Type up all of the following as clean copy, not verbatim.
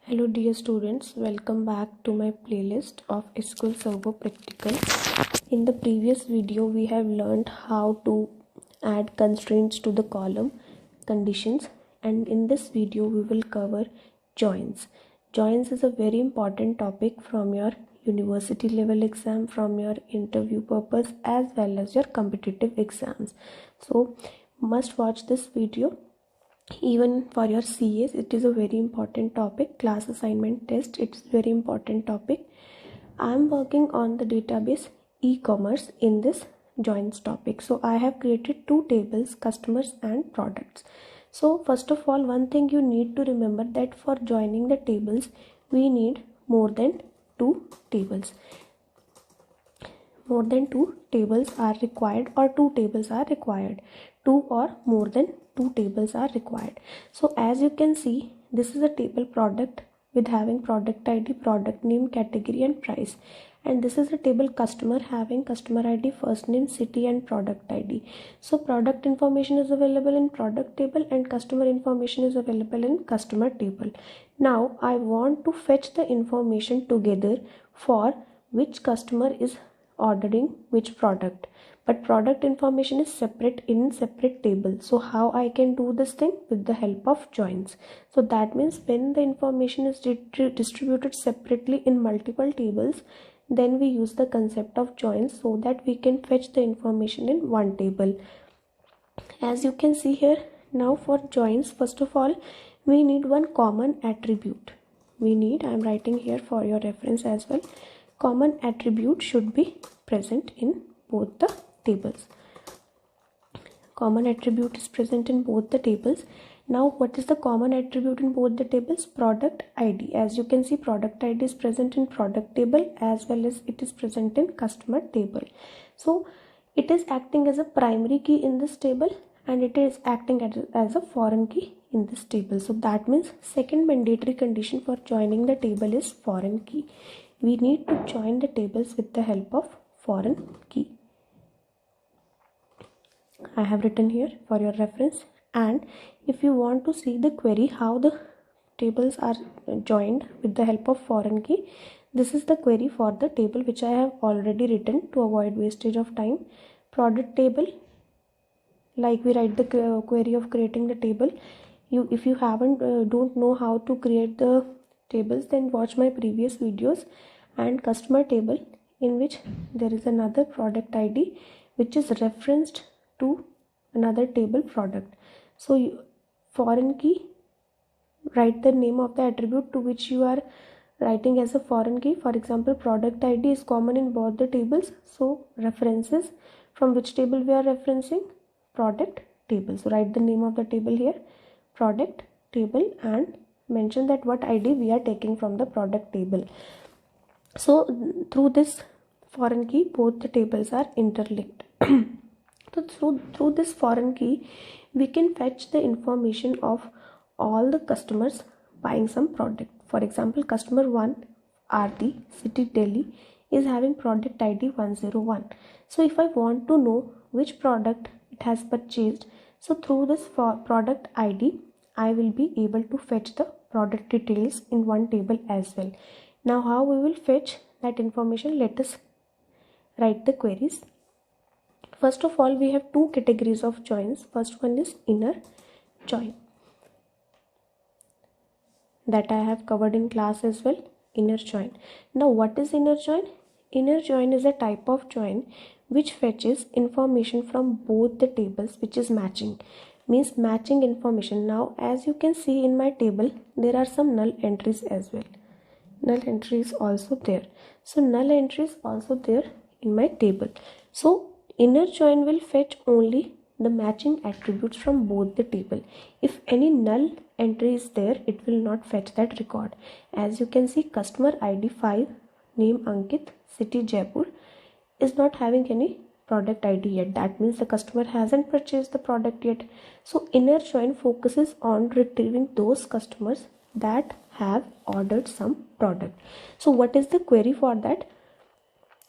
Hello dear students, welcome back to my playlist of SQL Server Practical. In the previous video we have learned how to add constraints to the column conditions, and in this video we will cover joins. Joins is a very important topic from your university level exam, from your interview purpose as well as your competitive exams. So must watch this video. Even for your CAs it is a very important topic. Class assignment test, it's very important topic. I am working on the database e-commerce in this joins topic. So I have created two tables, customers and products. So first of all, one thing you need to remember that for joining the tables we need more than two tables. More than two tables are required, or two tables are required. Two or more than two tables are required. So as you can see, this is a table product with having product ID, product name, category and price. And this is a table customer having customer ID, first name, city and product ID. So product information is available in product table and customer information is available in customer table. Now I want to fetch the information together for which customer is ordering which product, but product information is separate in separate table. So how I can do this thing? With the help of joins. So that means when the information is distributed separately in multiple tables, then we use the concept of joins so that we can fetch the information in one table. As you can see here, now for joins, first of all we need one common attribute. I am writing here for your reference as well. Common attribute should be present in both the tables. Common attribute is present in both the tables. Now what is the common attribute in both the tables? Product ID. As you can see, product ID is present in product table as well as it is present in customer table. So it is acting as a primary key in this table and it is acting as a foreign key in this table. So that means second mandatory condition for joining the table is foreign key. We need to join the tables with the help of foreign key. I have written here for your reference. And if you want to see the query how the tables are joined with the help of foreign key, this is the query for the table which I have already written to avoid wastage of time. Product table, like we write the query of creating the table. If you don't know how to create the tables, then watch my previous videos. And customer table, in which there is another product ID which is referenced to another table product. So foreign key, write the name of the attribute to which you are writing as a foreign key. For example, product ID is common in both the tables, so references from which table we are referencing? Product table. So write the name of the table here, product table, and mention that what ID we are taking from the product table. So through this foreign key both the tables are interlinked. So through this foreign key we can fetch the information of all the customers buying some product. For example, customer 1 Aarti, city Delhi, is having product ID 101. So if I want to know which product it has purchased, so through this product ID I will be able to fetch the product details in one table as well. Now how we will fetch that information? Let us write the queries. First of all, we have two categories of joins. First one is inner join, that I have covered in class as well. Inner join. Now what is inner join? Inner join is a type of join which fetches information from both the tables, which is matching. Means matching information. Now as you can see in my table, there are some null entries as well. Null entry is also there. So null entry is also there in my table. So inner join will fetch only the matching attributes from both the table. If any null entry is there, it will not fetch that record. As you can see, customer ID 5, name Ankit, city Jaipur, is not having any product ID yet. That means the customer hasn't purchased the product yet. So inner join focuses on retrieving those customers that have ordered some product. So what is the query for that?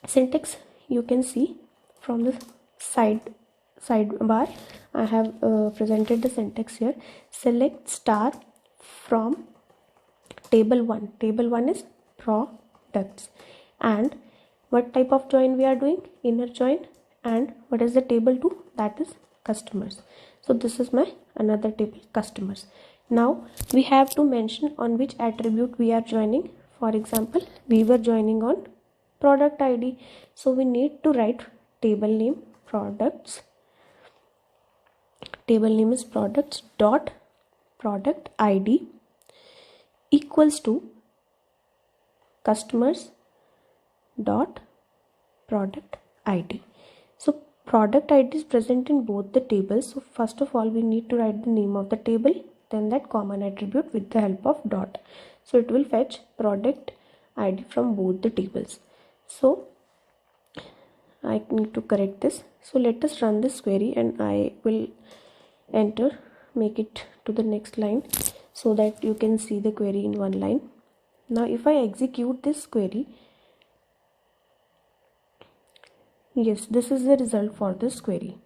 Syntax you can see from the sidebar. I have presented the syntax here. Select star from table 1 is products. And what type of join we are doing? Inner join. And what is the table 2? That is customers. So this is my another table, customers. Now we have to mention on which attribute we are joining. For example, we were joining on product ID, so we need to write table name products. Table name is products dot product ID equals to customers dot product ID. So product ID is present in both the tables. So first of all, we need to write the name of the table, then that common attribute with the help of dot. So it will fetch product ID from both the tables. So I need to correct this. So let us run this query, and I will make it to the next line so that you can see the query in one line. Now if I execute this query, yes, this is the result for this query,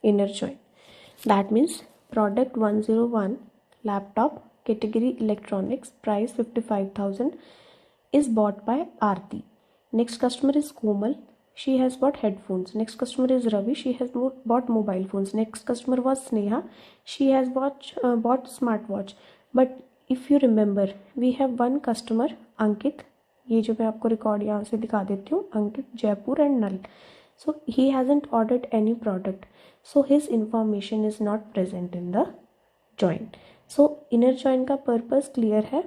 inner join. That means product 101, laptop, category electronics, price 55,000 is bought by Aarti. Next customer is Komal, she has bought headphones. Next customer is Ravi, she has bought mobile phones. Next customer was Sneha, she has bought smartwatch. But if you remember, we have one customer Ankit, ये जो मैं आपको record यहाँ से दिखा देती हूँ, Ankit, Jaipur and Nal. So he hasn't ordered any product, so his information is not present in the join. So inner join का purpose clear है,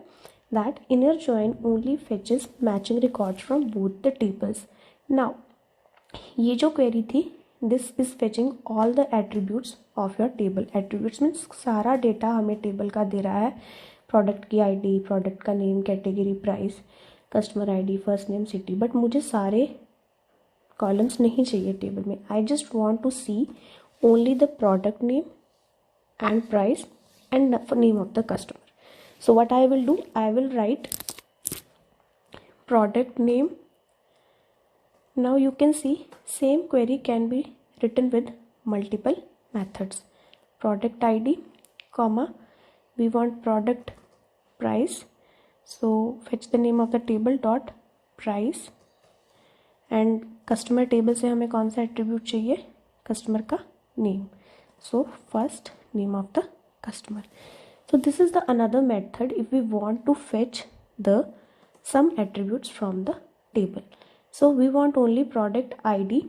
that inner join only fetches matching records from both the tables. Now ये जो query थी, this is fetching all the attributes of your table. Attributes means सारा data हमें table का दे रहा है, product की ID, product का name, category, price, customer ID, first name, city. But मुझे सारे columns नहीं चाहिए table में. I just want to see only the product name and price and name of the customer. So what I will do, I will write product name. Now you can see same query can be written with multiple methods. Product ID, comma, we want product price, so fetch the name of the table dot price. And customer table से हमें कौन सा attribute चाहिए? Customer का name. So first name of the customer. So this is the another method if we want to fetch the some attributes from the table. So we want only product ID,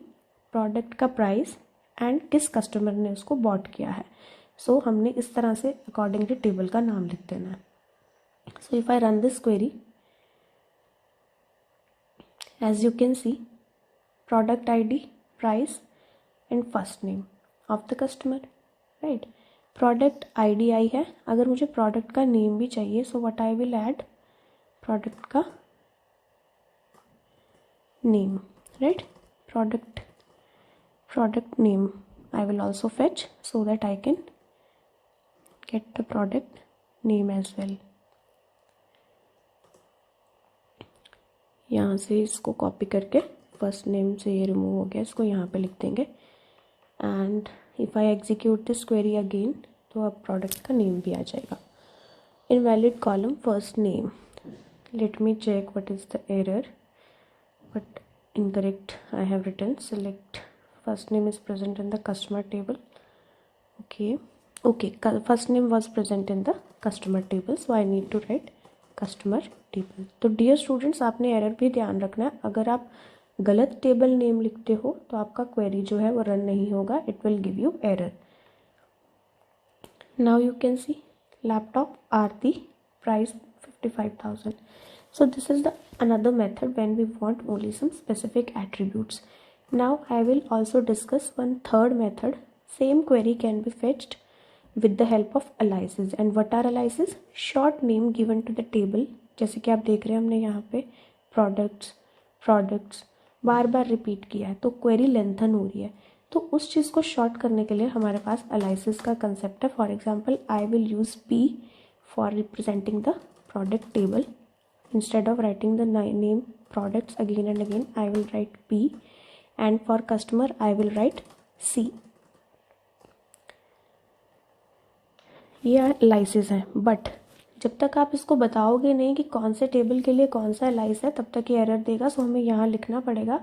product का price and किस customer ने उसको bought किया है. So हमने इस तरह से accordingly table का नाम लिख देना है. So if I run this query, as you can see, product ID, price and first name of the customer, right? Product ID आई है. अगर मुझे product का name भी चाहिए, so what I will add, product का name, right? Product name I will also fetch so that I can get the product name as well. यहाँ से इसको कॉपी करके फर्स्ट नेम से ये रिमूव हो गया, इसको यहाँ पे लिख देंगे. And if I execute this query again, तो अब प्रोडक्ट का नेम भी आ जाएगा. Invalid column first name. Let me check what is the error, but incorrect I have written. Select first name is present in the customer table. Okay, first name was present in the customer table, so I need to write customer table. तो dear students, आपने error भी ध्यान रखना है. अगर आप गलत table name लिखते हो तो आपका क्वेरी जो है वो रन नहीं होगा, it will give you error. Now you can see laptop Aarti, price 55,000. So this is the another method when we want only some specific attributes. Now I will also discuss one third method. Same query can be fetched with the help of aliases. And what are aliases? Short name given to the table. जैसे कि आप देख रहे हैं हमने यहाँ पे products बार बार repeat किया है, तो क्वेरी लेंथन हो रही है. तो उस चीज़ को शॉर्ट करने के लिए हमारे पास aliases का कंसेप्ट है. For example I will use P for representing the product table. Instead of writing the name products again and again, I will write P, and for customer I will write C. ये aliases है, but जब तक आप इसको बताओगे नहीं कि कौन से टेबल के लिए कौन सा एलाइस है, तब तक ये एरर देगा। सो हमें यहाँ लिखना पड़ेगा,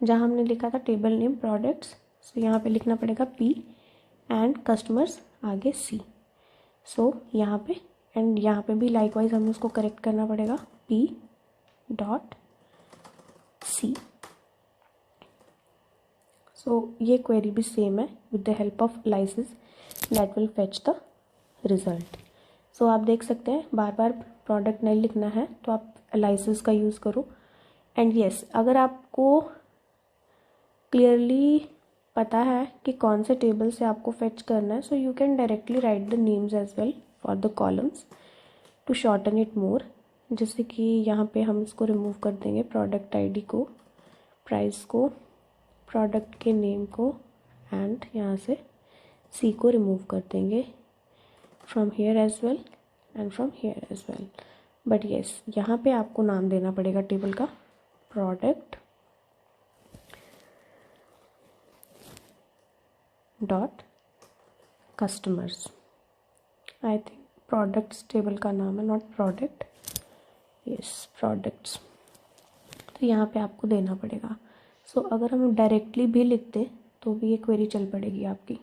जहाँ हमने लिखा था टेबल नेम प्रोडक्ट्स, सो यहाँ पे लिखना पड़ेगा P एंड कस्टमर्स आगे C। सो यहाँ पे एंड यहाँ पे भी लाइकवाइज हमें उसको करेक्ट करना पड़ेगा P डॉट C। सो ये क्वेरी भी सेम है, with the help of aliases that will fetch the result. So आप देख सकते हैं बार बार प्रोडक्ट नहीं लिखना है तो आप एलाइसेस का यूज़ करो। एंड येस, अगर आपको क्लियरली पता है कि कौन से टेबल से आपको फेच करना है, so you can directly write the names as well for the columns to shorten it more. जैसे कि यहाँ पे हम इसको रिमूव कर देंगे, प्रोडक्ट आईडी को, प्राइस को, प्रोडक्ट के नेम को, एंड यहाँ से सी को रिमूव कर देंगे from here as well and from here as well. But yes, यहाँ पे आपको नाम देना पड़ेगा टेबल का, product dot customers. I think products table का नाम है, नॉट प्रोडक्ट, यस प्रोडक्ट्स। तो यहाँ पे आपको देना पड़ेगा। सो अगर हम डायरेक्टली भी लिखते तो भी ये क्वेरी चल पड़ेगी आपकी।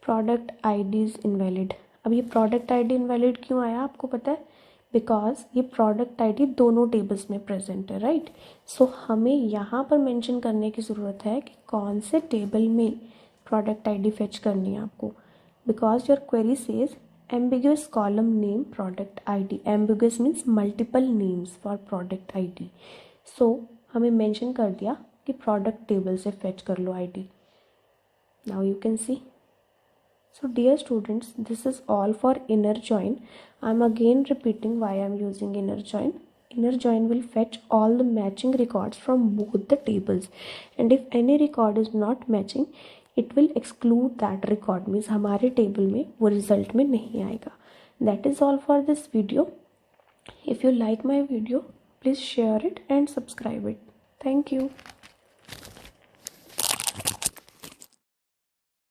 Product ID is invalid. अब ये प्रोडक्ट आईडी इनवैलिड क्यों आया आपको पता है? बिकॉज ये प्रोडक्ट आईडी दोनों टेबल्स में प्रेजेंट है, राइट। सो हमें यहाँ पर मेंशन करने की ज़रूरत है कि कौन से टेबल में प्रोडक्ट आईडी फेच करनी है आपको। Because your query says ambiguous column name product ID। ambiguous means multiple names for product ID। so हमें मेंशन कर दिया कि प्रोडक्ट टेबल से फेच कर लो ID। now you can see। so dear students, this is all for inner join। I'm again repeating why I'm using inner join। inner join will fetch all the matching records from both the tables, and if any record is not matching it will exclude that record, means हमारे table में वो result में नहीं आएगा। That is all for this video। If you like my video, please share it and subscribe it। Thank you।